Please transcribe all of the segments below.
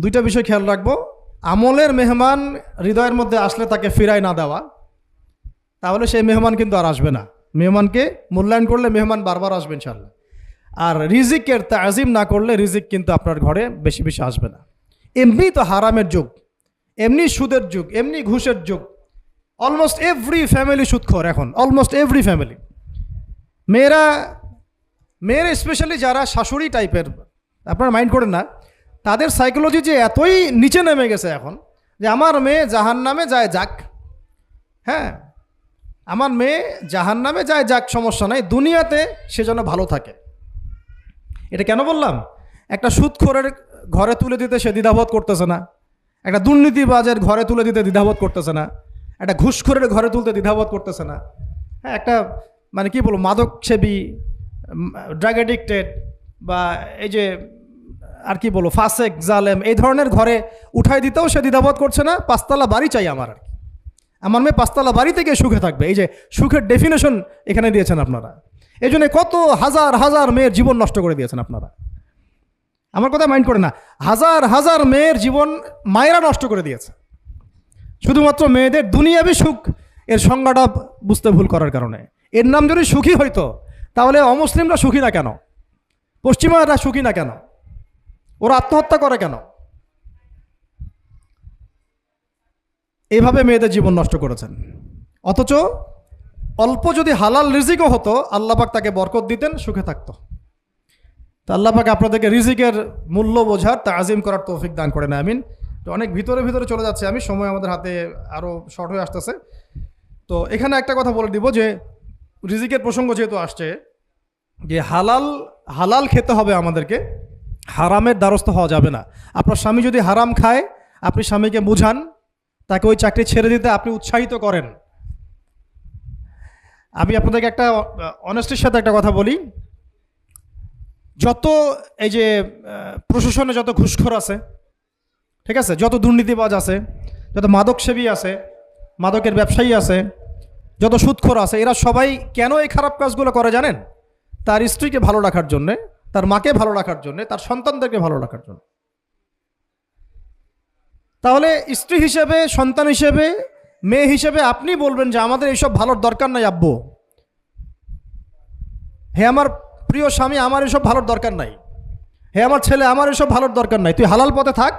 দুইটা বিষয় খেয়াল রাখবো। আমলের মেহমান হৃদয়ের মধ্যে আসলে তাকে ফিরায় না দেওয়া, তাহলে সেই মেহমান কিন্তু আর আসবে না। মেহমানকে মূল্যায়ন করলে মেহমান বারবার আসবে ইনশাআল্লাহ। আর রিজিকের তাজিম না করলে রিজিক কিন্তু আপনার ঘরে বেশি বেশি আসবে না। এমনি তো হারামের যুগ, এমনি সুদের যুগ, এমনি ঘুষের যুগ। অলমোস্ট এভরি ফ্যামিলি সুদখোর এখন, অলমোস্ট এভরি ফ্যামিলি। মেয়েরা স্পেশালি যারা শাশুড়ি টাইপের, আপনারা মাইন্ড করেন না, তাদের সাইকোলজি যে এতই নিচে নেমে গেছে এখন যে আমার মেয়ে জাহান্নামে যায় যাক, হ্যাঁ আমার মেয়ে জাহান্নামে যায় যাক, সমস্যা নাই, দুনিয়াতে সে যেন ভালো থাকে। এটা কেন বললাম? একটা সুদখোরের ঘরে তুলে দিতে সে দ্বিধাবোধ করতেছে না, একটা দুর্নীতিবাজের ঘরে তুলে দিতে দ্বিধাবোধ করতেছে না, একটা ঘুষখোরের ঘরে তুলতে দ্বিধাবোধ করতেছে না, হ্যাঁ একটা মানে কি বলবো মাদক সেবী, ড্রাগ অ্যাডিক্টেড বা এই যে আর কি বলবো ফাসেক জালেম, এই ধরনের ঘরে উঠাই দিতেও সে দ্বিধাবোধ করছে না। পাঁচতলা বাড়ি চাই আমার, আর কি আমার মেয়ে পাঁচতলা বাড়ি থেকে সুখে থাকবে। এই যে সুখের ডেফিনেশন এখানে দিয়েছেন আপনারা, এই জন্য কত হাজার হাজার মেয়ের জীবন নষ্ট করে দিয়েছেন আপনারা। আমার কথা মাইন্ড করে না, হাজার হাজার মেয়ের জীবন মায়েরা নষ্ট করে দিয়েছে শুধুমাত্র মেয়েদের দুনিয়াবি সুখ এর সংজ্ঞাটা বুঝতে ভুল করার কারণে। এর নাম যদি সুখী হইতো তাহলে অমুসলিমরা সুখী না কেন, পশ্চিমারা সুখী না কেন, ওরা আত্মহত্যা করে কেন? এইভাবে মেয়েদের জীবন নষ্ট করেছেন। অথচ অল্প যদি হালাল রিজিকও হতো আল্লাহ পাক তাকে বরকত দিতেন, সুখে থাকতো। তা আল্লাহ পাক আপনাদেরকে রিজিকের মূল্য বোঝার তাজিম করার তৌফিক দান করেন, আমিন। তো অনেক ভিতরে ভিতরে চলে যাচ্ছে আমি, সময় আমাদের হাতে আরও শর্ট হয়ে আসতেছে। তো এখানে একটা কথা বলে দিব যে রিজিকের প্রসঙ্গ যেহেতু আসছে, যে হালাল খেতে হবে আমাদেরকে, হারামের দ্বারস্থ হওয়া যাবে না। আপনার স্বামী যদি হারাম খায় আপনি স্বামীকে বুঝান, তাকে ওই চাকরি ছেড়ে দিতে আপনি উৎসাহিত করেন। আমি আপনাদেরকে একটা অনেস্টির সাথে একটা কথা বলি, যত এই যে প্রশাসনে যত ঘুষখোর আছে, ঠিক আছে, যত দুর্নীতিবাজ আছে, যত মাদকসেবী আছে, মাদকের ব্যবসায়ী আছে, যত সুদখোর আছে, এরা সবাই কেন এই খারাপ কাজগুলো করে জানেন? তার স্ত্রীকে ভালো রাখার জন্যে, তার মাকে ভালো রাখার জন্যে, তার সন্তানদেরকে ভালো রাখার জন্য। তাহলে স্ত্রী হিসেবে, সন্তান হিসেবে, মেয়ে হিসেবে আপনি বলবেন যে আমাদের এইসব ভালোর দরকার নাই আব্বু, হে আমার প্রিয় স্বামী আমার এসব ভালোর দরকার নাই, হে আমার ছেলে আমার এসব ভালোর দরকার নাই, তুই হালাল পথে থাক,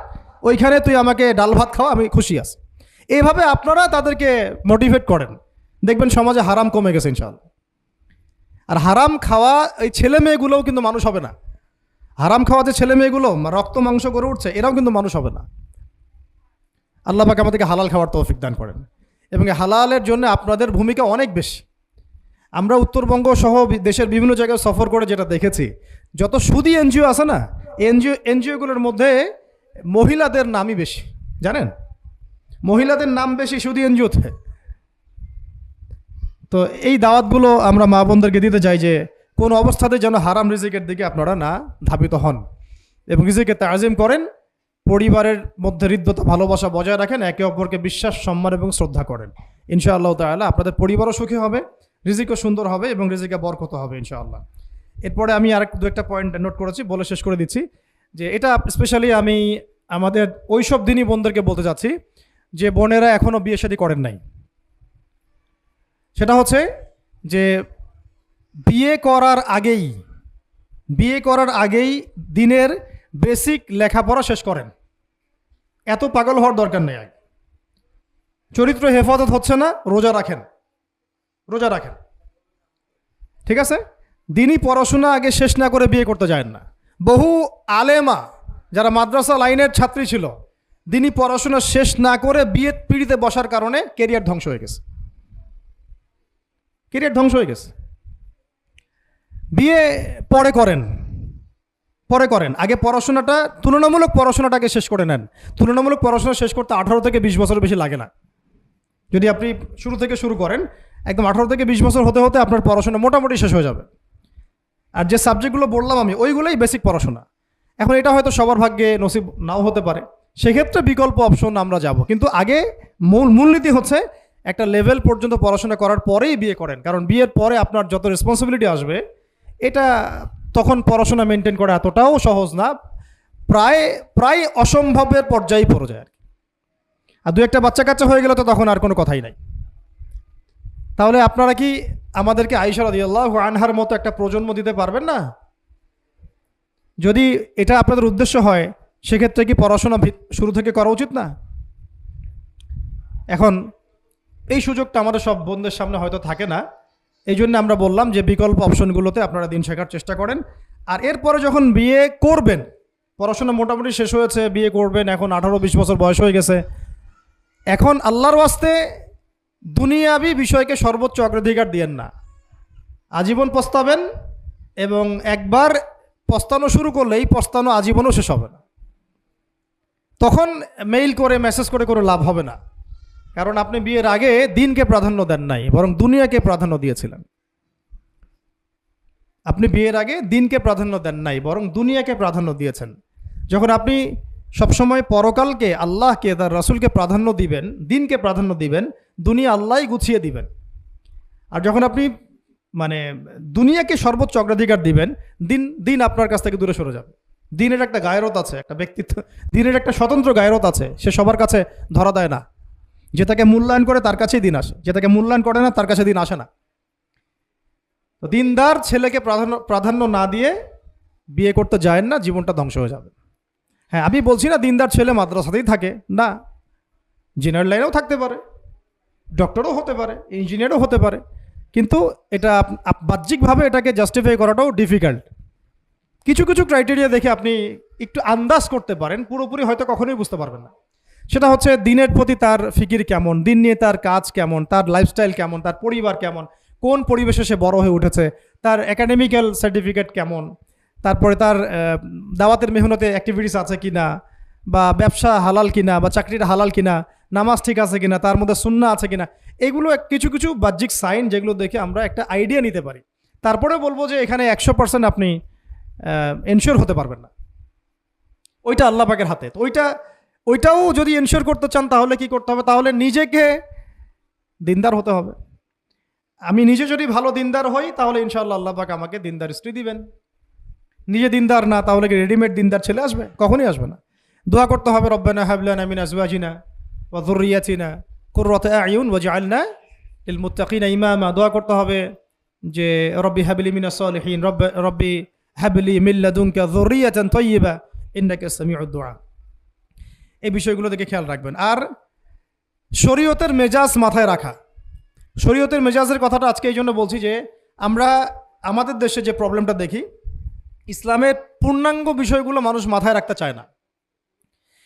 ওইখানে তুই আমাকে ডাল ভাত খাওয়া, আমি খুশি আছি। এইভাবে আপনারা তাদেরকে মোটিভেট করেন, দেখবেন সমাজে হারাম কমে গেছে ইনশাআল্লাহ। আর হারাম খাওয়া এই ছেলে মেয়েগুলোও কিন্তু মানুষ হবে না। হারাম খাওয়া যে ছেলে মেয়েগুলো রক্ত মাংস করে উঠছে, এরাও কিন্তু মানুষ হবে না। আল্লাহ পাক আমাদেরকে হালাল খাওয়ার তৌফিক দান করেন, এবং হালালের জন্য আপনাদের ভূমিকা অনেক বেশি। আমরা উত্তরবঙ্গ সহ দেশের বিভিন্ন জায়গায় সফর করে যেটা দেখেছি, যত সুদী এনজিও আছে না, এনজিওগুলোর মধ্যে মহিলাদের নামই বেশি, জানেন, মহিলাদের নাম বেশি সুদী এনজিওতে। তো এই দাওয়াতগুলো আমরা মা বোনদেরকে দিতে চাই যে কোন অবস্থাতে যেন হারাম রিজিকের দিকে আপনারা না ধাবিত হন, এবং রিজিকে তাজিম করেন, পরিবারের মধ্যে হৃদ্যতা ভালোবাসা বজায় রাখেন, একে অপরকে বিশ্বাস সম্মান এবং শ্রদ্ধা করেন। ইনশাআল্লাহ তাআলা আপনাদের পরিবারও সুখী হবে, রিজিকও সুন্দর হবে এবং রিজিকে বরকত হবে ইনশাআল্লাহ। এরপরে আমি আর দু একটা পয়েন্ট নোট করেছি, বলে শেষ করে দিচ্ছি যে এটা স্পেশালি আমি আমাদের ওইসব দিনই বোনদেরকে বলতে চাচ্ছি যে বোনেরা এখনও বিয়ে শাদী করেন নাই। সেটা হচ্ছে যে বিয়ে করার আগেই দিনের বেসিক লেখাপড়া শেষ করেন। এত পাগল হওয়ার দরকার নেই। চরিত্র হেফাজত হচ্ছে না, রোজা রাখেন, ঠিক আছে? দিনই পড়াশোনা আগে শেষ না করে বিয়ে করতে যায় না। বহু আলেমা যারা মাদ্রাসা লাইনের ছাত্রী ছিল, দিনই পড়াশোনা শেষ না করে বিয়ে পিড়িতে বসার কারণে কেরিয়ার ধ্বংস হয়ে গেছে। বিয়ে পরে করেন, আগে পড়াশোনাটা, তুলনামূলক পড়াশোনাটাকে শেষ করে নেন। তুলনামূলক পড়াশোনা শেষ করতে 18 থেকে 20 বছর বেশি লাগে না। যদি আপনি শুরু থেকে শুরু করেন, একদম 18 থেকে 20 বছর হতে হতে আপনার পড়াশোনা মোটামুটি শেষ হয়ে যাবে। আর যে সাবজেক্টগুলো বললাম আমি, ওইগুলোই বেসিক পড়াশোনা। এখন এটা হয়তো সবার ভাগ্যে নসিব নাও হতে পারে, সেক্ষেত্রে বিকল্প অপশন আমরা যাব। কিন্তু আগে মূলনীতি হচ্ছে একটা লেভেল পর্যন্ত পড়াশোনা করার পরেই বিয়ে করেন, কারণ বিয়ের পরে আপনার যত রেসপন্সিবিলিটি আসবে, এটা তখন পড়াশোনা মেনটেন করা এতটাও সহজ না। প্রায় প্রায় অসম্ভবের পর্যায়ে পড়ে যায় আর কি। আর দু একটা বাচ্চা কাচ্চা হয়ে গেলে তো তখন আর কোনো কথাই নাই। তাহলে আপনারা কি আমাদেরকে আয়েশা রাদিয়াল্লাহু আনহার মতো একটা প্রজন্ম দিতে পারবেন না? যদি এটা আপনাদের উদ্দেশ্য হয়, সেক্ষেত্রে কি পড়াশোনা শুরু থেকে করা উচিত না? এখন এই সুযোগটা আমাদের সব বন্ধুদের সামনে হয়তো থাকে না, এই জন্য আমরা বললাম যে বিকল্প অপশনগুলোতে আপনারা দিন শেখার চেষ্টা করেন। আর এরপরে যখন বিয়ে করবেন, পড়াশোনা মোটামুটি শেষ হয়েছে, বিয়ে করবেন, এখন 18-20 বছর বয়স হয়ে গেছে, এখন আল্লাহর ওয়াস্তে দুনিয়াবি বিষয়কে সর্বোচ্চ অগ্রাধিকার দিয়েন না। আজীবন পস্তাবেন, এবং একবার পস্তানো শুরু করলে এই পস্তানো আজীবনও শেষ হবে না। তখন মেইল করে মেসেজ করে করে লাভ হবে না, কারণ আপনি বিয়ের আগে দিনকে প্রাধান্য দেন নাই, বরং দুনিয়াকে প্রাধান্য দিয়েছিলেন। আপনি বিয়ের আগে দিনকে প্রাধান্য দেন নাই, বরং দুনিয়াকে প্রাধান্য দিয়েছেন। যখন আপনি সবসময় পরকালকে, আল্লাহকে, তার রাসূলকে প্রাধান্য দিবেন, দিনকে প্রাধান্য দিবেন, দুনিয়া আল্লাহই গুছিয়ে দিবেন। আর যখন আপনি দুনিয়াকে সর্বোচ্চ অগ্রাধিকার দিবেন, দিন আপনার কাছ থেকে দূরে সরে যাবে। দিনের একটা গায়রত আছে, একটা ব্যক্তিত্ব, দিনের একটা স্বতন্ত্র গায়রত আছে, সে সবার কাছে ধরা দেয় না। যেটাকে মূল্যায়ন করে তার কাছেই দিন আসে, যেটাকে মূল্যায়ন করে না তার কাছে দিন আসে না। তো দিনদার ছেলেকে প্রাধান্য না দিয়ে বিয়ে করতে যায় না, জীবনটা ধ্বংস হয়ে যাবে। হ্যাঁ, আমি বলছি না দিনদার ছেলে মাদ্রাসাতেই থাকে, না, ইঞ্জিনিয়ার লাইনেও থাকতে পারে, ডক্টরও হতে পারে, ইঞ্জিনিয়ারও হতে পারে, কিন্তু এটা বাহ্যিকভাবে এটাকে জাস্টিফাই করাটাও ডিফিকাল্ট। কিছু কিছু ক্রাইটেরিয়া দেখে আপনি একটু আন্দাজ করতে পারেন, পুরোপুরি হয়তো কখনোই বুঝতে পারবেন না। সেটা হচ্ছে দিনের প্রতি তার ফিকির কেমন, দিন নিয়ে তার কাজ কেমন, তার লাইফস্টাইল কেমন, তার পরিবার কেমন, কোন পরিবেশে সে বড় হয়ে উঠেছে, তার একাডেমিক্যাল সার্টিফিকেট কেমন, তারপরে তার দাওয়াতের মেহনতে অ্যাক্টিভিটিস আছে কিনা, বা ব্যবসা হালাল কিনা, বা চাকরিটা হালাল কিনা, নামাজ ঠিক আছে কিনা, তার মধ্যে সুন্নাহ আছে কিনা। এগুলো কিছু কিছু বাহ্যিক সাইন, যেগুলো দেখে আমরা একটা আইডিয়া নিতে পারি। তারপরে বলবো যে এখানে 100% আপনি এনশিওর হতে পারবেন না, ওইটা আল্লাহ পাকের হাতে। তো ওইটাও যদি এনশিওর করতে চান তাহলে কি করতে হবে? তাহলে নিজেকে দিনদার হতে হবে। আমি নিজে যদি ভালো দিনদার হই তাহলে ইনশাআল্লাহ আল্লাহ পাক আমাকে দিনদার স্ত্রী দিবেন। নিজে দিনদার না, তাহলে কি রেডিমেড দিনদার ছেলে আসবে? কখনই আসবে না। দোয়া করতে হবে, রব্বানা হাব লানা মিন আজওয়াজিনা ওয়া যুররিয়াতিনা কুররাতা আয়ুন ওয়াজআলনা লিল মুত্তাকিনা ইমামা। দোয়া করতে হবে যে রব্বি হাবলি মিনাস সালিহিন, রব্বি হাবলি মিন লাদুনকা যুররিয়াতান তাইয়্যিবা ইন্নাকা সামিউদ দুআ। এই বিষয়গুলো দেখে খেয়াল রাখবেন। আর শরীয়তের মেজাজ মাথায় রাখা। শরীয়তের মেজাজের কথাটা আজকে এই জন্য বলছি যে আমরা আমাদের দেশে যে প্রবলেমটা দেখি, ইসলামের পূর্ণাঙ্গ বিষয়গুলো মানুষ মাথায় রাখতে চায় না।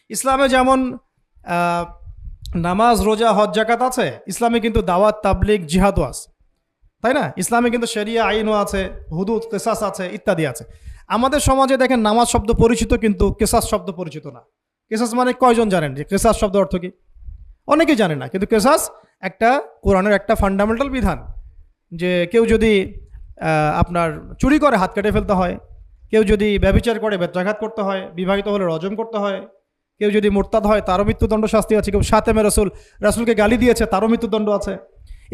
ইসলামে যেমন নামাজ, রোজা, হজ, যাকাত আছে, ইসলামে কিন্তু দাওয়াত, তাবলিগ, জিহাদও আছে, তাই না? ইসলামে কিন্তু শরিয়া আইনও আছে, হুদুদ, কিসাস আছে, ইত্যাদি আছে। আমাদের সমাজে দেখেন নামাজ শব্দ পরিচিত, কিন্তু কিসাস শব্দ পরিচিত না। কিসাস মানে কয়জন জানেন যে কিসাস শব্দ অর্থ কি? অনেকেই জানে না। কিন্তু কিসাস একটা কোরআনের একটা ফান্ডামেন্টাল বিধান, যে কেউ যদি আপনার চুরি করে হাত কেটে ফেলতে হয়, কেউ যদি ব্যভিচার করে বেত্রাঘাত করতে হয়, বিবাহিত হলে রজম করতে হয়, কেউ যদি মুরতাদ হয় তারও মৃত্যুদণ্ড শাস্তি আছে, কেউ শাতেমে রাসূলকে গালি দিয়েছে তারও মৃত্যুদণ্ড আছে।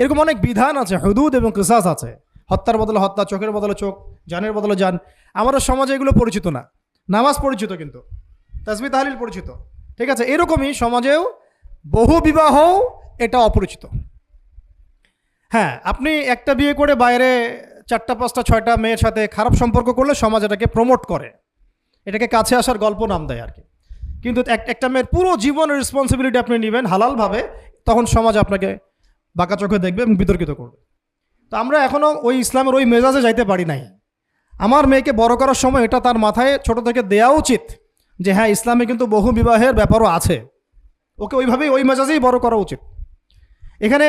এরকম অনেক বিধান আছে, হুদুদ এবং কিসাস আছে। হত্যার বদলে হত্যা, চোখের বদলে চোখ, জানের বদলে জান। আমাদের সমাজে এগুলো পরিচিত না। নামাজ পরিচিত, কিন্তু তাসবিহ তাহলিল পরিচিত, ঠিক আছে? এরকমই সমাজেও বহু বিবাহ এটা অপরিচিত। হ্যাঁ, আপনি একটা বিয়ে করে বাইরে 4টা 5টা 6টা মেয়ের সাথে খারাপ সম্পর্ক করলে সমাজ এটাকে প্রমোট করে, এটাকে কাছে আসার গল্প নাম দেয় আর কি। কিন্তু একটা মেয়ের পুরো জীবনের রেসপন্সিবিলিটি আপনি নেবেন হালালভাবে, তখন সমাজ আপনাকে বাঁকা চোখে দেখবে এবং বিতর্কিত করবে। তো আমরা এখনও ওই ইসলামের ওই মেজাজে যাইতে পারি নাই। আমার মেয়েকে বড় করার সময় এটা তার মাথায় ছোট থেকে দেওয়া উচিত যে হ্যাঁ, ইসলামে কিন্তু বহু বিবাহের ব্যাপারও আছে, ওকে ওইভাবেই ওই মেজাজেই বড় করা উচিত। এখানে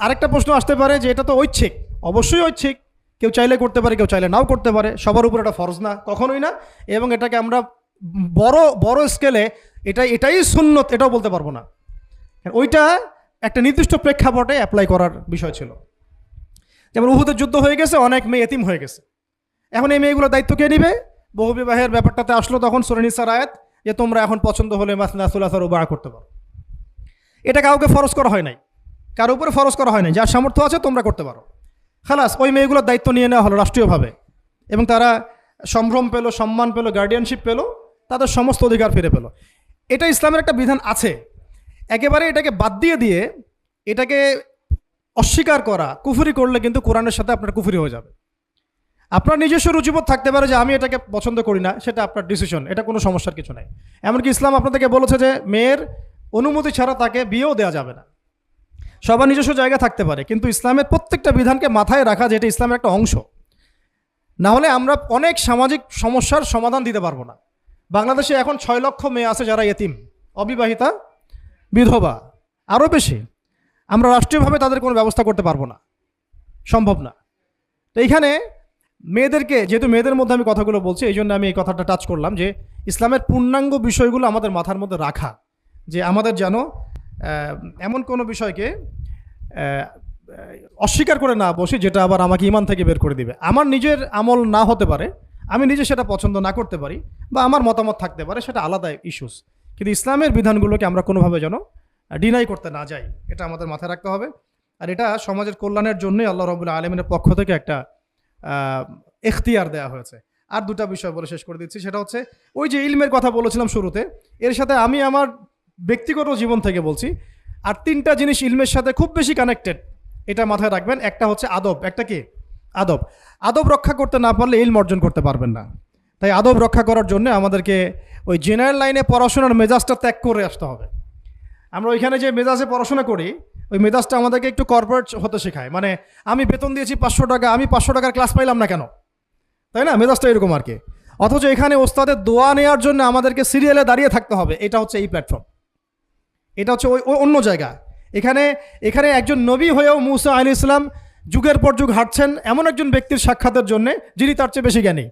আরেকটা প্রশ্ন আসতে পারে যে এটা তো ঐচ্ছিক। অবশ্যই ঐচ্ছিক, কেউ চাইলে করতে পারে, কেউ চাইলে নাও করতে পারে, সবার উপর এটা ফরজ না, কখনোই না। এবং এটাকে আমরা বড় স্কেলে এটাই সুন্নত এটাও বলতে পারবো না। ওইটা একটা নির্দিষ্ট প্রেক্ষাপটে অ্যাপ্লাই করার বিষয় ছিল। যেমন উহুদের যুদ্ধ হয়ে গেছে, অনেক মেয়ে এতিম হয়ে গেছে, এখন এই মেয়েগুলোর দায়িত্ব কে নিবে? বহু বিবাহের ব্যাপারটাতে আসলো তখন সূরা নিসার আয়াত যে তোমরা এখন পছন্দ হলে মাসনা সুলাসা রুবা করতে পারো। এটা কাউকে ফরজ করা হয় নাই, কারো উপরে ফরজ করা হয় নাই। যার সামর্থ্য আছে তোমরা করতে পারো, খালাস। ওই মেয়েগুলোর দায়িত্ব নিয়ে নেওয়া হলো রাষ্ট্রীয়ভাবে, এবং তারা সম্ভ্রম পেলো, সম্মান পেলো, গার্ডিয়ানশিপ পেলো। তাদের সমস্ত অধিকার ফিরে পেল। এটা ইসলামের একটা বিধান আছে। একেবারে এটাকে বাদ দিয়ে এটাকে অস্বীকার করা, কুফরি করলে কিন্তু কোরআনের সাথে আপনার কুফরি হয়ে যাবে। আপনার নিজস্ব রুচিবোধ থাকতে পারে যে আমি এটাকে পছন্দ করি না, সেটা আপনার ডিসিশন, এটা কোনো সমস্যার কিছু নাই। এমনকি ইসলাম আপনাদেরকে বলেছে যে মেয়ের অনুমতি ছাড়া তাকে বিয়েও দেওয়া যাবে না। সবার নিজস্ব জায়গা থাকতে পারে, কিন্তু ইসলামের প্রত্যেকটা বিধানকে মাথায় রাখা যেটা ইসলামের একটা অংশ। না হলে আমরা অনেক সামাজিক সমস্যার সমাধান দিতে পারবো না। বাংলাদেশে এখন 6 লক্ষ মেয়ে আছে যারা এতিম, অবিবাহিতা, বিধবা, আরও বেশি। আমরা রাষ্ট্রীয়ভাবে তাদের কোনো ব্যবস্থা করতে পারবো না, সম্ভব না। তো এইখানে মেয়েদেরকে, যেহেতু মেয়েদের মধ্যে আমি কথাগুলো বলছি, এই জন্য আমি এই কথাটা টাচ করলাম যে ইসলামের পূর্ণাঙ্গ বিষয়গুলো আমাদের মাথার মধ্যে রাখা, যে আমাদের যেন এমন কোনো বিষয়কে অস্বীকার করে না বসি যেটা আবার আমাকে ইমান থেকে বের করে দিবে। আমার নিজের আমল না হতে পারে, আমি নিজে সেটা পছন্দ না করতে পারি, বা আমার মতামত থাকতে পারে, সেটা আলাদা ইস্যুস, কিন্তু ইসলামের বিধানগুলোকে আমরা কোনোভাবে যেন ডিনাই করতে না যাই, এটা আমাদের মাথায় রাখতে হবে। আর এটা সমাজের কল্যাণের জন্যই আল্লাহ রাব্বুল আলামিনের পক্ষ থেকে একটা এখতিয়ার দেওয়া হয়েছে। আর দুটা বিষয় বলে শেষ করে দিচ্ছি, সেটা হচ্ছে ওই যে ইলমের কথা বলেছিলাম শুরুতে, এর সাথে আমি আমার ব্যক্তিগত জীবন থেকে বলছি, আর 3টা জিনিস ইলমের সাথে খুব বেশি কানেক্টেড, এটা মাথায় রাখবেন। একটা হচ্ছে আদব। একটা কি? আদব। আদব রক্ষা করতে না পারলে ইলম অর্জন করতে পারবেন না। তাই আদব রক্ষা করার জন্য আমাদেরকে ওই জেনারেল লাইনে পড়াশোনার মেজাজটা ত্যাগ করে আসতে হবে। আমরা ওইখানে যে মেজাজে পড়াশোনা করি, ওই মেজাজটা আমাদেরকে একটু কর্পোরেট হতে শেখায়। মানে আমি বেতন দিয়েছি 500 টাকা, আমি 500 টাকার ক্লাস পাইলাম না কেন, তাই না? মেজাজটা এরকম আর কি। অথচ এখানে ওস্তাদের দোয়া নেওয়ার জন্য আমাদেরকে সিরিয়ালে দাঁড়িয়ে থাকতে হবে। এটা হচ্ছে এই প্ল্যাটফর্ম, এটা হচ্ছে ওই অন্য জায়গা। এখানে একজন নবী হয়েও মুসা আলাইহিস সালাম যুগের পর যুগ হাঁটছেন এমন একজন ব্যক্তির সাক্ষাতের জন্য যিনি তার চেয়ে বেশি জ্ঞানী।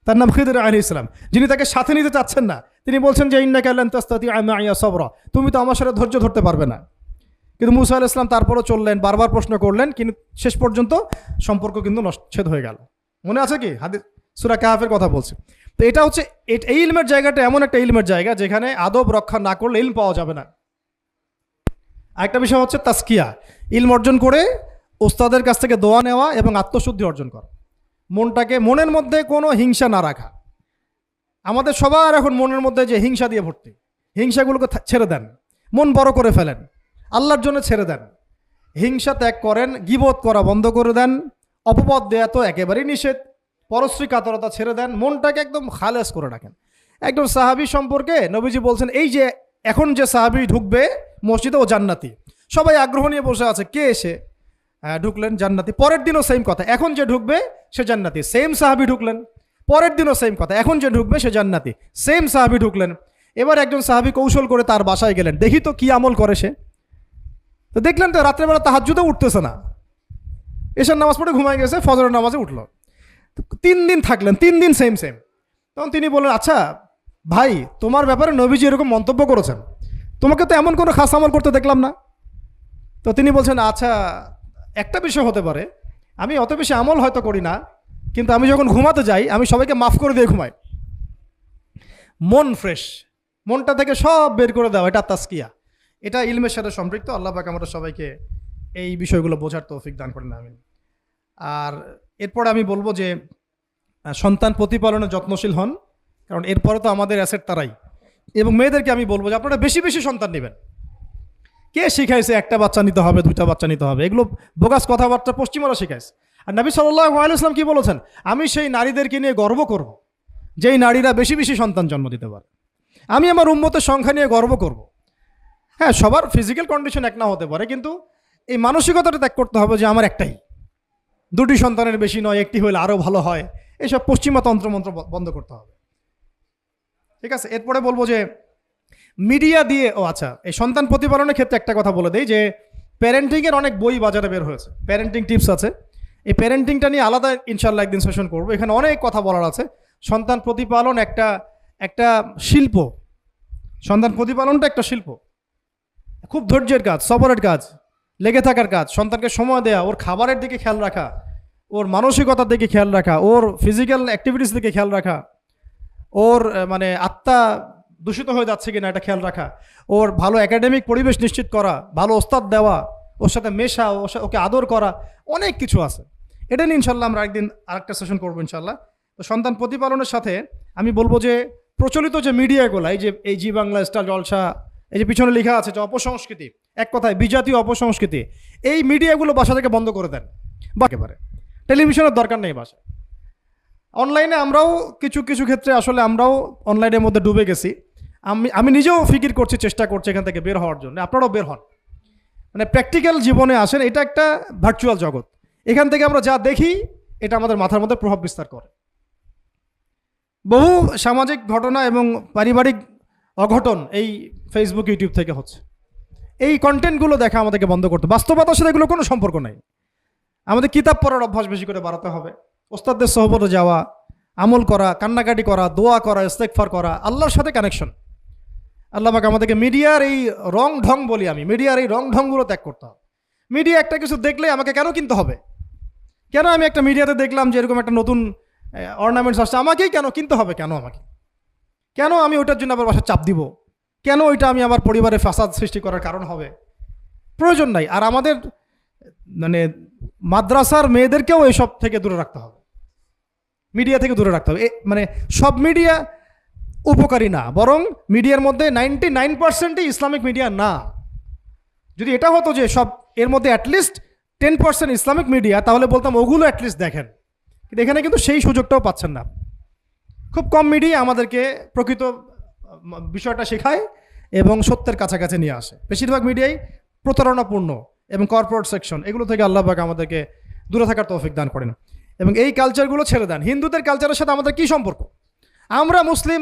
তার নাম খিদর আলাইহিস সালাম, যিনি তাকে সাথে নিতে চাচ্ছেন না। তিনি বলছেন যে ইন্নাকা লান তাস্তাতিআ মাইয়া সাবরা, তুমি তো আমার সাথে ধৈর্য ধরতে পারবে না। কিন্তু মুসা আলাইহিস সালাম তারপরও চললেন, বারবার প্রশ্ন করলেন, কিন্তু শেষ পর্যন্ত সম্পর্ক কিন্তু নচ্ছেদ হয়ে গেল। মনে আছে কি? হাদিস সূরা কাহফের কথা বলছে। তো এটা হচ্ছে এই ইলমের জায়গাটা এমন একটা ইলমের জায়গা যেখানে আদব রক্ষা না করলে ইলম পাওয়া যাবে না। আরেকটা বিষয় হচ্ছে তাসকিয়া, ইলম অর্জন করে ওস্তাদের কাছ থেকে দোয়া নেওয়া এবং আত্মশুদ্ধি অর্জন করা। মনের মধ্যে কোনো হিংসা না রাখা। আমাদের সবার এখন মনের মধ্যে যে হিংসা দিয়ে ভর্তি, হিংসাগুলোকে ছেড়ে দেন, মন বড় করে ফেলেন, আল্লাহর জন্য ছেড়ে দেন, হিংসা ত্যাগ করেন, গীবত করা বন্ধ করে দেন, অপবাদ দেয়া তো একেবারেই নিষেধ, পরশ্রী কাতরতা ছেড়ে দেন, মনটাকে একদম খালেস করে রাখেন। একদম সাহাবী সম্পর্কে নবীজি বলছেন, এই যে এখন যে সাহাবী ঢুকবে মসজিদে ও জান্নাতি, সবাই আগ্রহ নিয়ে বসে আছে, কে এসে ঢুকলেন? জান্নাতি। পরের দিনও সেম কথা, এখন যে ঢুকবে সে জান্নাতি। সেম সাহাবী ঢুকলেন, পরের দিনও সেম কথা, এখন যে ঢুকবে সে জান্নাতি। সেম সাহাবী ঢুকলেন। এবার একজন সাহাবী কৌশল করে তার বাসায় গেলেন, দেখি তো কি আমল করে সে। তো দেখলেন তো রাত্রেবেলা তাহাজ্জুদে উঠতেছে না, এশার নামাজ পড়ে ঘুমায় গেছে, ফজরের নামাজে উঠলো। 3 দিন থাকলেন, 3 দিন সেম। তখন তিনি বললেন, আচ্ছা ভাই, তোমার ব্যাপারে নবীজি এরকম মন্তব্য করেছেন, তোমাকে তো এমন কোনো খাস আমল করতে দেখলাম না। তো তিনি বলছেন, আচ্ছা একটা বিষয় হতে পারে, আমি অত বেশি আমল হয়তো করি না, কিন্তু আমি যখন ঘুমাতে যাই আমি সবাইকে মাফ করে দিয়ে ঘুমাই। মন ফ্রেশ, মনটা থেকে সব বের করে দেওয়া, এটা তাসকিয়া, এটা ইলমের সাথে সম্পৃক্ত। আল্লাহ পাক আমাদের সবাইকে এই বিষয়গুলো বোঝার তৌফিক দান করেন, আমিন। আর এরপরে আমি বলবো যে সন্তান প্রতিপালনে যত্নশীল হন, কারণ এরপরে তো আমাদের অ্যাসেট তারাই। এবং মেয়েদেরকে আমি বলবো যে আপনারা বেশি বেশি সন্তান নেবেন। কে শিখাইছে একটা বাচ্চা নিতে হবে, 2টা বাচ্চা নিতে হবে? এগুলো বোগাস কথাবার্তা পশ্চিমারা শিখাইছে। আর নবী সাল্লাল্লাহু আলাইহি ওয়াসাল্লাম কি বলেছেন? আমি সেই নারীদেরকে নিয়ে গর্ব করব যেই নারীরা বেশি বেশি সন্তান জন্ম দিতে পারে। আমি আমার উম্মতের সংখ্যা নিয়ে গর্ব করব। হ্যাঁ, সবার ফিজিক্যাল কন্ডিশন এক না হতে পারে, কিন্তু এই মানসিকতাটা ত্যাগ করতে হবে যে আমার একটাই, 2টি সন্তানের বেশি নয়, একটি হলে আরও ভালো হয়। এইসব পশ্চিমা তন্ত্রমন্ত্র বন্ধ করতে হবে, ঠিক আছে? এরপরে বলবো যে মিডিয়া দিয়ে, আচ্ছা, এই সন্তান প্রতিপালনের ক্ষেত্রে একটা কথা বলে দেই যে প্যারেন্টিংয়ের অনেক বই বাজারে বের হয়েছে, প্যারেন্টিং টিপস আছে। এই প্যারেন্টিংটা নিয়ে আলাদা ইনশাল্লাহ একদিন সেশন করবো, এখানে অনেক কথা বলার আছে। সন্তান প্রতিপালন একটা শিল্প, সন্তান প্রতিপালনটা একটা শিল্প, খুব ধৈর্যের কাজ, সবরের কাজ, লেগে থাকার কাজ। সন্তানকে সময় দেওয়া, ওর খাবারের দিকে খেয়াল রাখা, ওর মানসিকতার দিকে খেয়াল রাখা, ওর ফিজিক্যাল অ্যাক্টিভিটিস দিকে খেয়াল রাখা, ওর মানে আত্মা দূষিত হয়ে যাচ্ছে কিনা এটা খেয়াল রাখা, ওর ভালো একাডেমিক পরিবেশ নিশ্চিত করা, ভালো ওস্তাদ দেওয়া, ওর সাথে মেশা, ওকে আদর করা, অনেক কিছু আছে। এটা নিয়ে ইনশাল্লাহ আমরা একদিন আরেকটা সেশন করবো ইনশাল্লাহ। তো সন্তান প্রতিপালনের সাথে আমি বলবো যে প্রচলিত যে মিডিয়াগুলো, এই জি বাংলা, স্টার জলসা, এই যে পিছনে লেখা আছে যে অপসংস্কৃতি, এক কথায় বিজাতীয় অপসংস্কৃতি, এই মিডিয়াগুলো বাসা থেকে বন্ধ করে দেন বা একেবারে টেলিভিশনের দরকার নেই বাসায়। অনলাইনে আমরাও কিছু কিছু ক্ষেত্রে আসলে আমরাও অনলাইনের মধ্যে ডুবে গেছি। আমি নিজেও ফিকির করছি, চেষ্টা করছি এখান থেকে বের হওয়ার জন্য। আপনারাও বের হন, মানে প্র্যাকটিক্যাল জীবনে আসেন। এটা একটা ভার্চুয়াল জগৎ, এখান থেকে আমরা যা দেখি এটা আমাদের মাথার মধ্যে প্রভাব বিস্তার করে। বহু সামাজিক ঘটনা এবং পারিবারিক অঘটন এই ফেসবুক, ইউটিউব থেকে হচ্ছে। এই কন্টেন্টগুলো দেখা আমাদেরকে বন্ধ করতে, বাস্তবতার সাথে এগুলো কোনো সম্পর্ক নাই। আমাদের কিতাব পড়ার অভ্যাস বেশি করে বাড়াতে হবে, ওস্তাদদের সহবতে যাওয়া, আমল করা, কান্নাকাটি করা, দোয়া করা, ইস্তেগফার করা, আল্লাহর সাথে কানেকশন। আল্লাহ পাক আমাদেরকে মিডিয়ার এই রং ঢং বলি আমি, মিডিয়ার এই রং ঢংগুলো ত্যাগ করতে হবে। মিডিয়া একটা কিছু দেখলে আমাকে কেন কিনতে হবে? কেন আমি একটা মিডিয়াতে দেখলাম যে এরকম একটা নতুন অর্নামেন্টস আসছে, আমাকেই কেন কিনতে হবে? কেন আমাকে, কেন আমি ওইটার জন্য আবার বাসায় চাপ দিব? কেন ওইটা আমি আমার পরিবারে ফাসাদ সৃষ্টি করার কারণ হবে? প্রয়োজন নাই। আর আমাদের মানে মাদ্রাসার মেয়েদেরকেও এইসব থেকে দূরে রাখতে হবে, মিডিয়া থেকে দূরে রাখতে হবে। মানে সব মিডিয়া উপকারী না, বরং মিডিয়ার মধ্যে 99%ই ইসলামিক মিডিয়া না। যদি এটা হতো যে সব এর মধ্যে অ্যাটলিস্ট 10% ইসলামিক মিডিয়া, তাহলে বলতাম ওগুলো অ্যাটলিস্ট দেখেন। কিন্তু এখানে কিন্তু সেই সুযোগটাও পাচ্ছেন না। খুব কম মিডিয়া আমাদেরকে প্রকৃত বিষয়টা শেখায় এবং সত্যের কাছাকাছি নিয়ে আসে। বেশিরভাগ মিডিয়াই প্রতারণাপূর্ণ এবং কর্পোরেট সেকশন, এগুলো থেকে আল্লাহ পাক আমাদেরকে দূরে থাকার তৌফিক দান করেন এবং এই কালচারগুলো ছেড়ে দেন। হিন্দুদের কালচারের সাথে আমাদের কী সম্পর্ক? আমরা মুসলিম,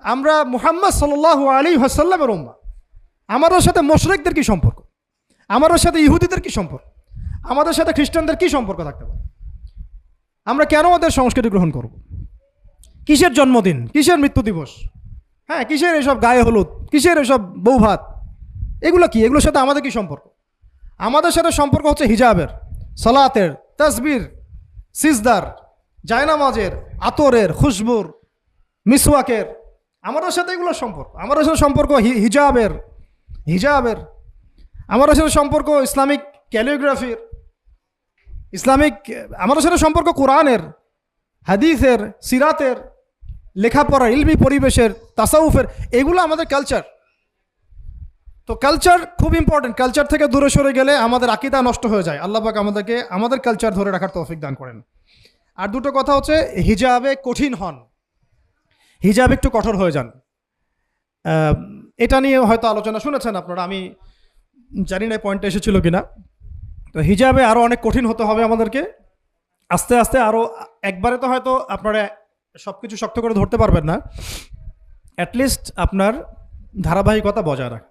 আমরা মুহাম্মদ সাল্লাল্লাহু আলাইহি ওয়াসাল্লামের উম্মাহ। আমাদের সাথে মুশরিকদের কী সম্পর্ক? আমাদের সাথে ইহুদিদের কী সম্পর্ক? আমাদের সাথে খ্রিস্টানদের কী সম্পর্ক থাকতে পারে? আমরা কেন ওদের সংস্কৃতি গ্রহণ করব? কিসের জন্মদিন, কিসের মৃত্যু দিবস, হ্যাঁ, কিসের এসব গায়ে হলুদ, কিসের এসব বৌভাত, এগুলো কি? এগুলোর সাথে আমাদের কী সম্পর্ক? আমাদের সাথে সম্পর্ক হচ্ছে হিজাবের, সালাতের, তাসবির, সিজদার, জায়নামাজের, আতরের, খুশবুর, মিসওয়াকের। আমাদের সাথে এগুলোর সম্পর্ক। আমাদের সাথে সম্পর্ক হিজাবের, আমাদের সাথে সম্পর্ক ইসলামিক ক্যালিগ্রাফির, ইসলামিক, আমাদের সাথে সম্পর্ক কোরআনের, হাদিসের, সিরাতের, লেখাপড়া, ইলমি পরিবেশের, তাসাউফের, এগুলো আমাদের কালচার। তো কালচার খুব ইম্পর্টেন্ট। কালচার থেকে দূরে সরে গেলে আমাদের আকীদা নষ্ট হয়ে যায়। আল্লাহ পাক আমাদেরকে আমাদের কালচার ধরে রাখার তৌফিক দান করেন। আর দুটো কথা হচ্ছে, হিজাবে কঠিন হন, হিজাব একটু কঠোর হয়ে যান। এটা নিয়ে হয়তো আলোচনা শুনেছেন আপনারা, আমি জানি না পয়েন্টটা এসেছিল কিনা। তো হিজাবে আরও অনেক কঠিন হতে হবে আমাদেরকে, আস্তে আস্তে আরও। একবারে তো হয়তো আপনারা সব কিছু শক্ত করে ধরতে পারবেন না, অ্যাটলিস্ট আপনার ধারাবাহিকতা বজায় রাখ।